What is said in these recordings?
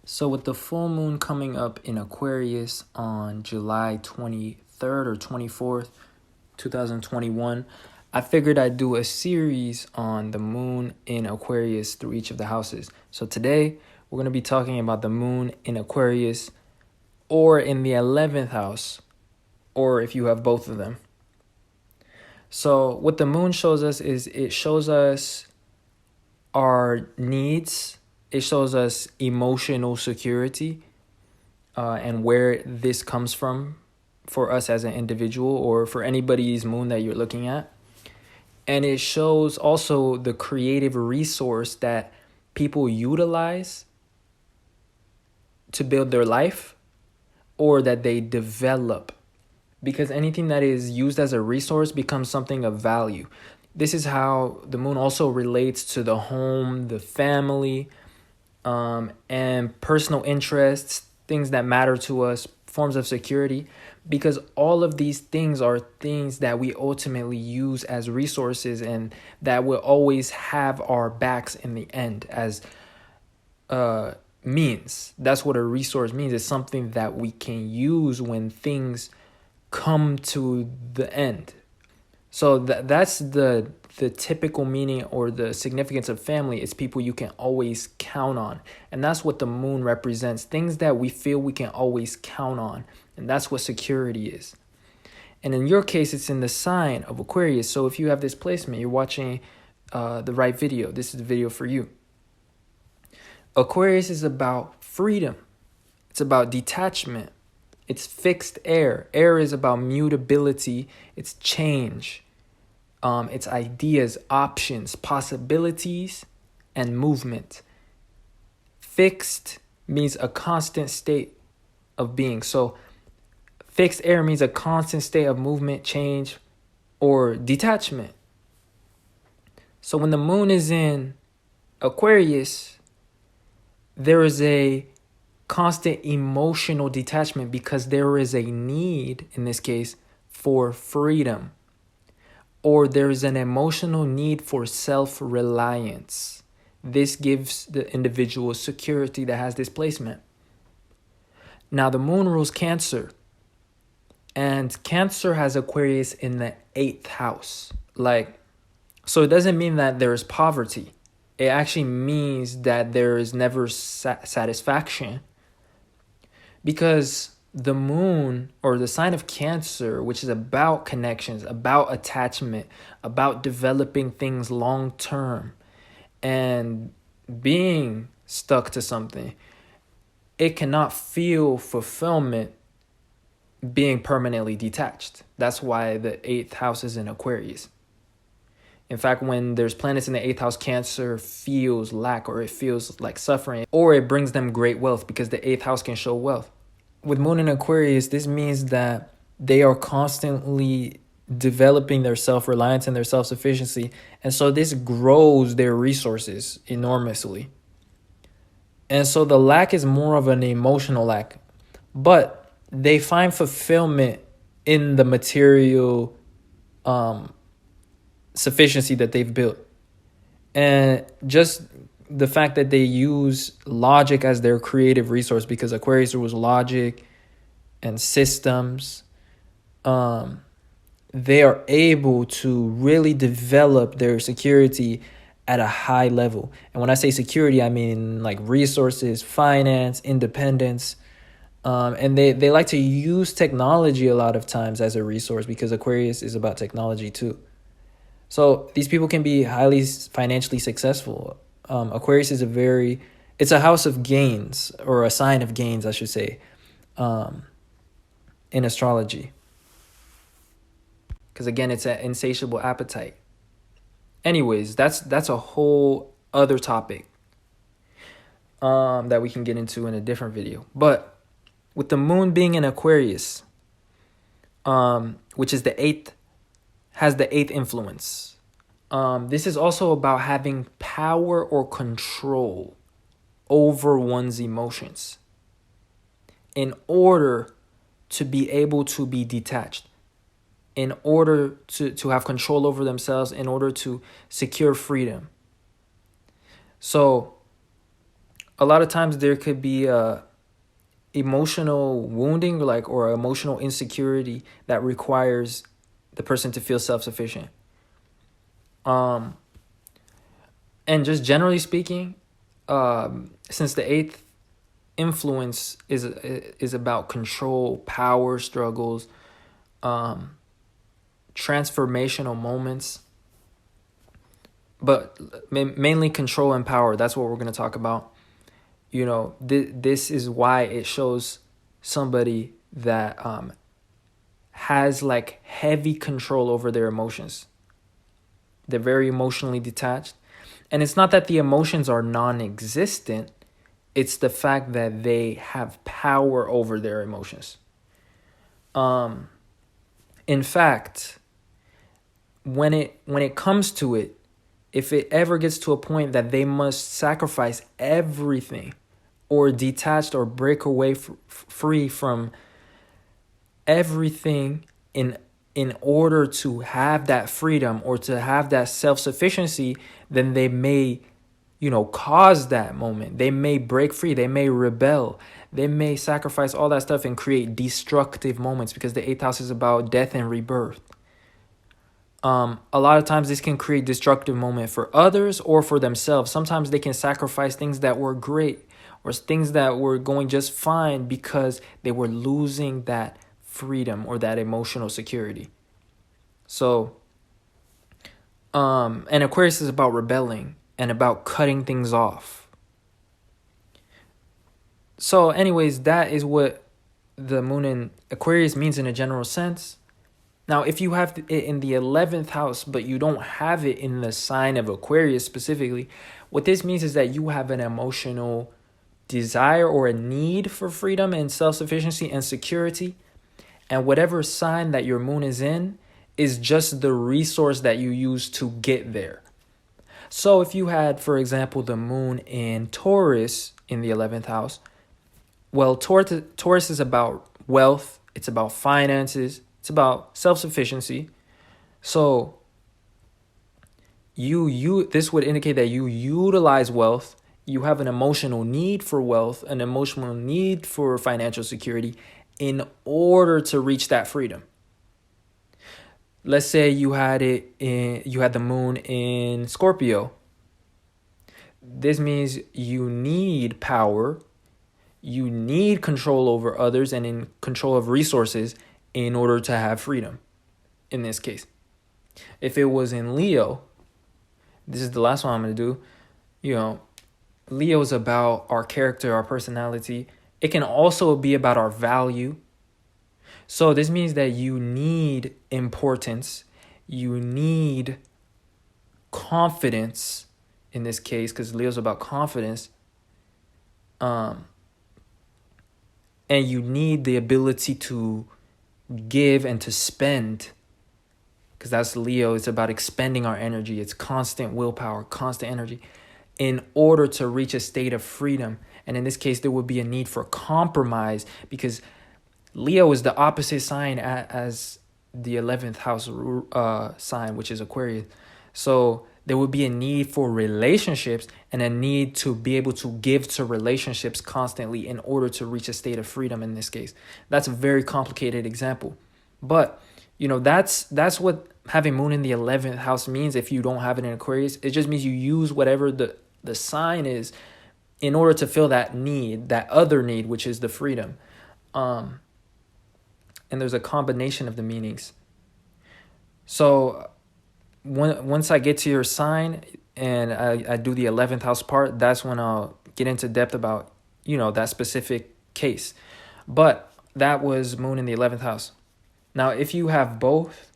So with the full moon coming up in Aquarius on July 23rd or 24th, 2021, I figured I'd do a series on the moon in Aquarius through each of the houses. So today, we're going to be talking about the moon in Aquarius or in the 11th house, or if you have both of them. So what the moon shows us is it shows us our needs. It shows us emotional security and where this comes from for us as an individual or for anybody's moon that you're looking at. And it shows also the creative resource that people utilize to build their life or that they develop. Because anything that is used as a resource becomes something of value. This is how the moon also relates to the home, the family, and personal interests, things that matter to us, forms of security, because all of these things are things that we ultimately use as resources and that will always have our backs in the end as means. That's what a resource means. It's something that we can use when things come to the end. So that's the typical meaning or the significance of family. It's people you can always count on. And that's what the moon represents. Things that we feel we can always count on. And that's what security is. And in your case, it's in the sign of Aquarius. So if you have this placement, you're watching the right video. This is the video for you. Aquarius is about freedom. It's about detachment. It's fixed air. Air is about mutability. It's change. It's ideas, options, possibilities, and movement. Fixed means a constant state of being. So fixed air means a constant state of movement, change, or detachment. So when the moon is in Aquarius, there is a constant emotional detachment because there is a need, in this case, for freedom. Or there is an emotional need for self-reliance. This gives the individual security that has this placement. Now, the moon rules Cancer. And Cancer has Aquarius in the 8th house. So it doesn't mean that there is poverty. It actually means that there is never satisfaction. Because the moon or the sign of Cancer, which is about connections, about attachment, about developing things long term and being stuck to something, it cannot feel fulfillment being permanently detached. That's why the 8th house is in Aquarius. In fact, when there's planets in the 8th house, Cancer feels lack or it feels like suffering, or it brings them great wealth because the 8th house can show wealth. With moon in Aquarius, this means that they are constantly developing their self-reliance and their self-sufficiency. And so this grows their resources enormously. And so the lack is more of an emotional lack. But they find fulfillment in the material sufficiency that they've built. And just the fact that they use logic as their creative resource, because Aquarius was logic and systems, they are able to really develop their security at a high level. And when I say security, I mean like resources, finance, independence. And they like to use technology a lot of times as a resource because Aquarius is about technology too. So these people can be highly financially successful. Aquarius is it's a house of gains, or a sign of gains, I should say, in astrology. Because again, it's an insatiable appetite. Anyways, that's a whole other topic that we can get into in a different video. But with the moon being in Aquarius, which is has the 8th influence. This is also about having power or control over one's emotions in order to be able to be detached, in order to have control over themselves, in order to secure freedom. So a lot of times there could be a emotional wounding, or emotional insecurity that requires the person to feel self-sufficient. And just generally speaking, since the eighth influence is about control, power struggles, transformational moments, but mainly control and power. That's what we're going to talk about. This is why it shows somebody that has like heavy control over their emotions. They're very emotionally detached. And it's not that the emotions are non-existent. It's the fact that they have power over their emotions. In fact, when it comes to it, if it ever gets to a point that they must sacrifice everything or detached or break away free from everything in order to have that freedom or to have that self-sufficiency, then they may, cause that moment. They may break free. They may rebel. They may sacrifice all that stuff and create destructive moments, because the eighth house is about death and rebirth. A lot of times this can create destructive moment for others or for themselves. Sometimes they can sacrifice things that were great or things that were going just fine because they were losing that freedom or that emotional security. So, and Aquarius is about rebelling and about cutting things off. So anyways, that is what the moon in Aquarius means in a general sense. Now, if you have it in the 11th house, but you don't have it in the sign of Aquarius specifically, what this means is that you have an emotional desire or a need for freedom and self-sufficiency and security. And whatever sign that your moon is in is just the resource that you use to get there. So if you had, for example, the moon in Taurus in the 11th house, well, Taurus is about wealth. It's about finances. It's about self-sufficiency. So this would indicate that you utilize wealth. You have an emotional need for wealth, an emotional need for financial security in order to reach that freedom. Let's say you had the moon in Scorpio. This means you need power. You need control over others and in control of resources in order to have freedom, in this case. If it was in Leo, this is the last one I'm going to do, Leo is about our character, our personality. It can also be about our value. So this means that you need importance. You need confidence, in this case, because Leo's about confidence. And you need the ability to give and to spend, because that's Leo. It's about expending our energy. It's constant willpower, constant energy in order to reach a state of freedom. And in this case, there would be a need for compromise, because Leo is the opposite sign as the 11th house sign, which is Aquarius. So there would be a need for relationships and a need to be able to give to relationships constantly in order to reach a state of freedom in this case. That's a very complicated example. But, that's what having moon in the 11th house means if you don't have it in Aquarius. It just means you use whatever the sign is in order to fill that need, that other need, which is the freedom. And there's a combination of the meanings. So once I get to your sign and I do the 11th house part, that's when I'll get into depth about, that specific case. But that was moon in the 11th house. Now, if you have both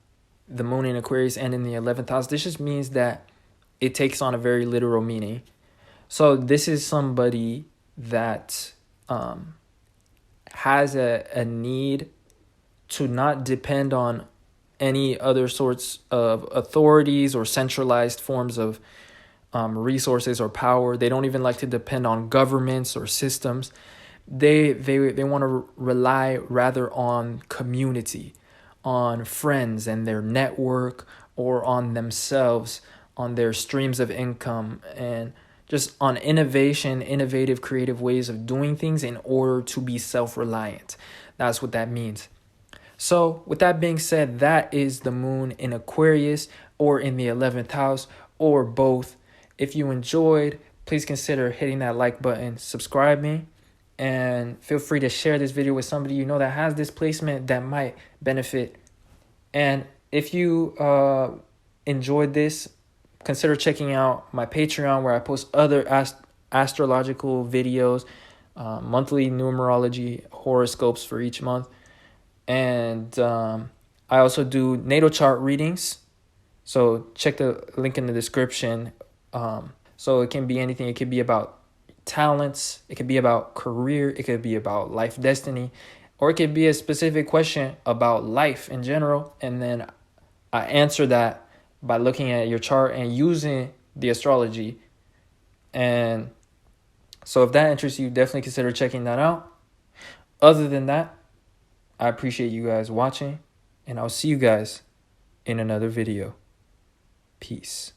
the moon in Aquarius and in the 11th house, this just means that it takes on a very literal meaning. So this is somebody that has a need to not depend on any other sorts of authorities or centralized forms of resources or power. They don't even like to depend on governments or systems. They want to rely rather on community, on friends and their network, or on themselves, on their streams of income, and just on innovation, innovative, creative ways of doing things in order to be self-reliant. That's what that means. So with that being said, that is the moon in Aquarius or in the 11th house or both. If you enjoyed, please consider hitting that like button, subscribing, and feel free to share this video with somebody you know that has this placement that might benefit. And if you enjoyed this, consider checking out my Patreon where I post other astrological videos, monthly numerology horoscopes for each month. And I also do natal chart readings. So check the link in the description. So it can be anything. It could be about talents. It could be about career. It could be about life destiny. Or it could be a specific question about life in general. And then I answer that by looking at your chart and using the astrology. And so if that interests you, definitely consider checking that out. Other than that, I appreciate you guys watching, and I'll see you guys in another video. Peace.